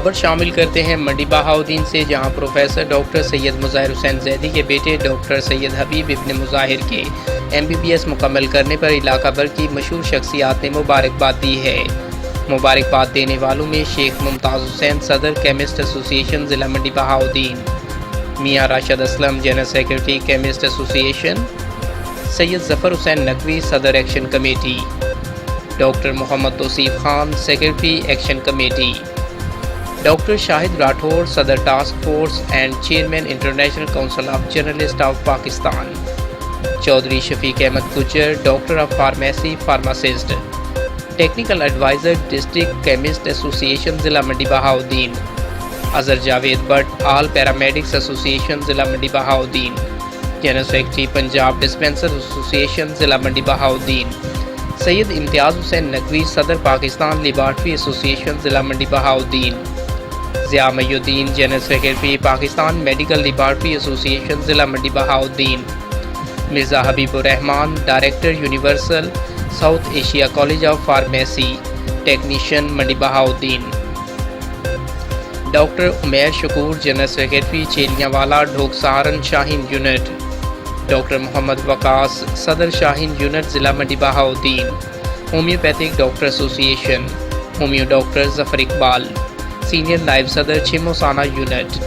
خبر شامل کرتے ہیں منڈی بہاؤدین سے، جہاں پروفیسر ڈاکٹر سید مظاہر حسین زیدی کے بیٹے ڈاکٹر سید حبیب ابن مظاہر کے MBBS مکمل کرنے پر علاقہ بھر کی مشہور شخصیات نے مبارکباد دی ہے۔ مبارکباد دینے والوں میں شیخ ممتاز حسین صدر کیمسٹ ایسوسی ایشن ضلع Mandi Bahauddin, Mian Rashid Aslam general secretary chemist association, Syed Zafar Hussain Naqvi صدر action committee, doctor Muhammad Tauseef Khan secretary action committee, doctor Shahid Rathore صدر task force and chairman international council of journalist of Pakistan, Chaudhry Shafiq Ahmed Gujjar doctor of pharmacy pharmacist, technical adviser district chemist association ضلع Mandi Bahauddin, Azhar Javed Butt all paramedics association ضلع Mandi Bahauddin, general secretary Punjab dispenser ایسوسی ایشن ضلع منڈی بہاؤدین، سید امتیاز حسین نقوی صدر Pakistan laboratory association ضلع Mandi Bahauddin, Zia Mohiuddin general secretary Pakistan medical laboratory association ضلع Mandi Bahauddin, Mirza Habib ur Rehman director universal South Asia college of pharmacy technician Mandi Bahauddin, doctor Umair Shakoor general secretary Chillianwala Dhok سہارن Shaheen unit, doctor محمد وقاص صدر شاہین unit ضلع Mandi Bahauddin, homeopathic doctor ایسوسی ایشن، ہومیو ڈاکٹر ظفر اقبال سینئر نائب صدر چھموسانہ unit,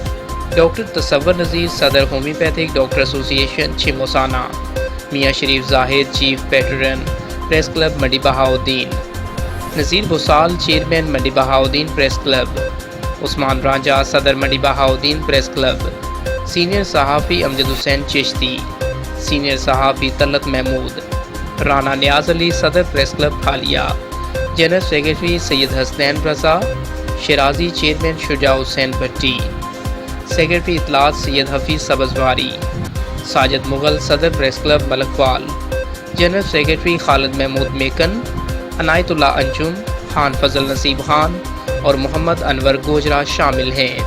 doctor تصور نذیر صدر ہومیوپیتھک ڈاکٹر ایسوسی ایشن چھموسانہ، میاں شریف زاہد چیف پیٹرن پریس کلب منڈی بہاؤدین، نذیر بھوسال چیئرمین منڈی بہاؤدین پریس کلب، عثمان رانجھا صدر منڈی بہاؤدین پریس کلب، سینئر صحافی امجد حسین چشتی، سینئر صحافی طلعت محمود، رانا نیاز علی صدر پریس کلب حالیہ، جنرل سیکرٹری سید حسنین رضا شیرازی چیئرمین شجاع حسین بھٹی، سیکرٹری اطلاعات سید حفیظ سبزواری، ساجد مغل صدر پریس کلب ملکوال، جنرل سیکرٹری خالد محمود میکن، عنایت اللہ انجم، خان فضل نصیب خان اور محمد انور گوجرا شامل ہیں۔